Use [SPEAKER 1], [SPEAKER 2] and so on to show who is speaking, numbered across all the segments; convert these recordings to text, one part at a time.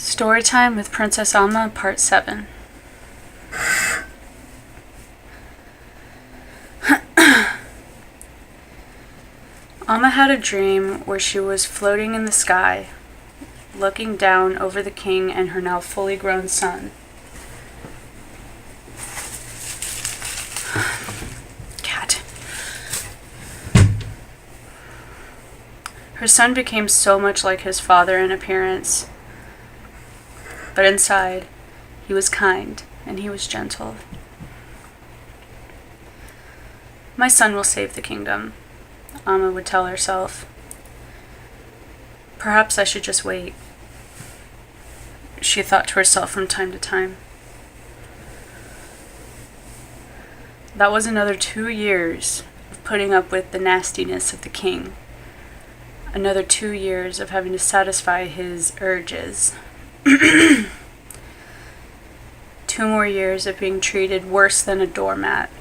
[SPEAKER 1] Storytime with Princess Alma, Part 7. Alma had a dream where she was floating in the sky, looking down over the king and her now fully grown son. Cat. Her son became so much like his father in appearance, but inside, he was kind and he was gentle. My son will save the kingdom, Alma would tell herself. Perhaps I should just wait, she thought to herself from time to time. That was another 2 years of putting up with the nastiness of the king. Another 2 years of having to satisfy his urges. 2 more years of being treated worse than a doormat.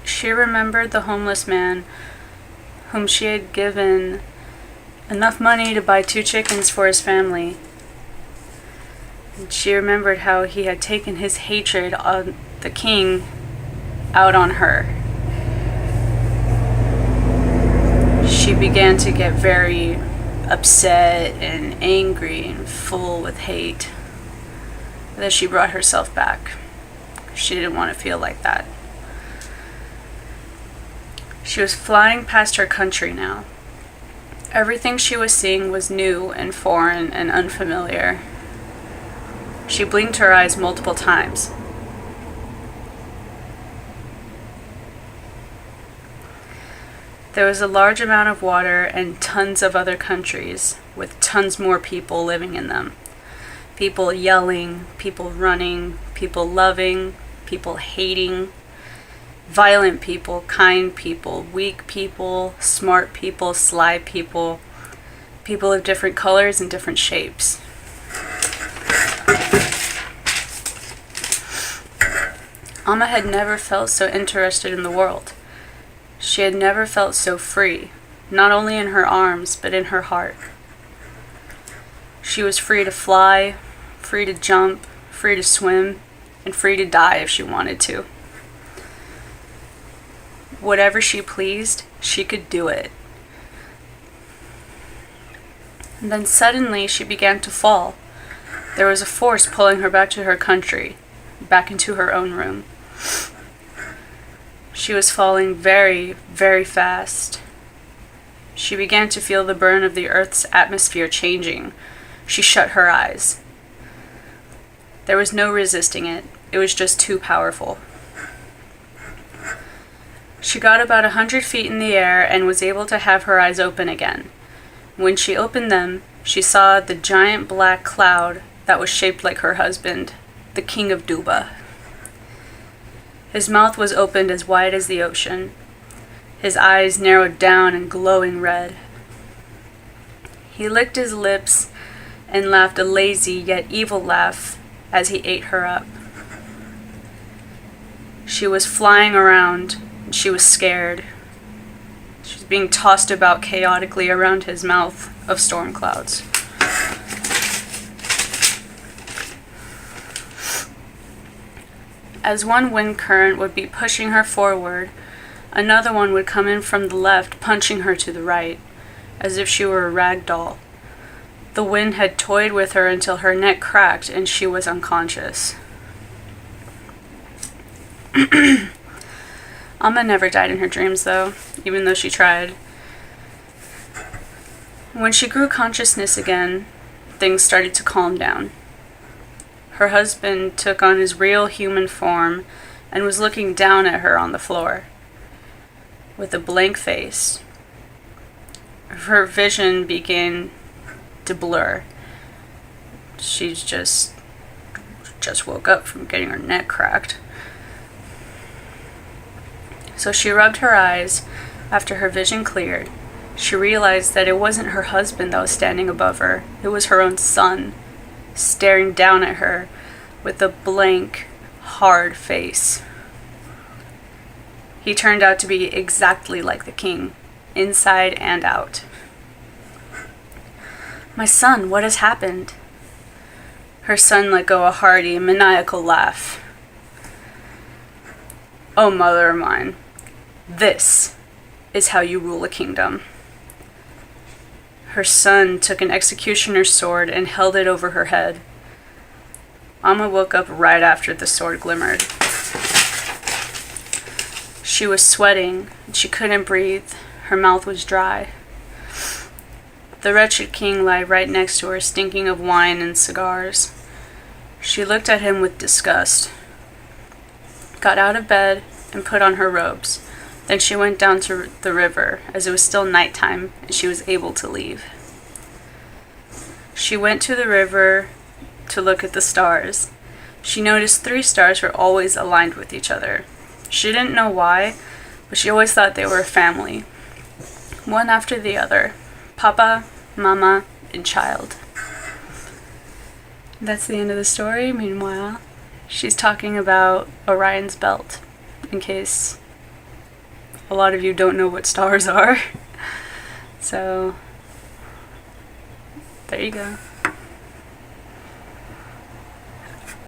[SPEAKER 1] She remembered the homeless man whom she had given enough money to buy 2 chickens for his family. And she remembered how he had taken his hatred on the king out on her. She began to get very upset and angry and full with hate. But then she brought herself back. She didn't want to feel like that. She was flying past her country now. Everything she was seeing was new and foreign and unfamiliar. She blinked her eyes multiple times. There was a large amount of water and tons of other countries, with tons more people living in them. People yelling, people running, people loving, people hating, violent people, kind people, weak people, smart people, sly people, people of different colors and different shapes. Alma had never felt so interested in the world. She had never felt so free, not only in her arms, but in her heart. She was free to fly, free to jump, free to swim, and free to die if she wanted to. Whatever she pleased, she could do it. And then suddenly she began to fall. There was a force pulling her back to her country, back into her own room. She was falling very, very fast. She began to feel the burn of the Earth's atmosphere changing. She shut her eyes. There was no resisting it. It was just too powerful. She got about 100 feet in the air and was able to have her eyes open again. When she opened them, she saw the giant black cloud that was shaped like her husband, the King of Duba. His mouth was opened as wide as the ocean, his eyes narrowed down and glowing red. He licked his lips and laughed a lazy yet evil laugh as he ate her up. She was flying around, and she was scared. She was being tossed about chaotically around his mouth of storm clouds. As one wind current would be pushing her forward, another one would come in from the left, punching her to the right, as if she were a rag doll. The wind had toyed with her until her neck cracked and she was unconscious. Alma never died in her dreams, though, even though she tried. When she grew consciousness again, things started to calm down. Her husband took on his real human form and was looking down at her on the floor with a blank face. Her vision began to blur. She just woke up from getting her neck cracked. So she rubbed her eyes. After her vision cleared, she realized that it wasn't her husband that was standing above her. It was her own son, staring down at her with a blank, hard face. He turned out to be exactly like the king, inside and out. "My son, what has happened?" Her son let go a hearty, maniacal laugh. "Oh, mother of mine, this is how you rule a kingdom." Her son took an executioner's sword and held it over her head. Amma woke up right after the sword glimmered. She was sweating, and she couldn't breathe. Her mouth was dry. The wretched king lay right next to her, stinking of wine and cigars. She looked at him with disgust, got out of bed, and put on her robes. Then she went down to the river, as it was still nighttime, and she was able to leave. She went to the river to look at the stars. She noticed 3 stars were always aligned with each other. She didn't know why, but she always thought they were a family. One after the other. Papa, Mama, and child. That's the end of the story. Meanwhile, she's talking about Orion's belt, in case a lot of you don't know what stars are. So, there you go.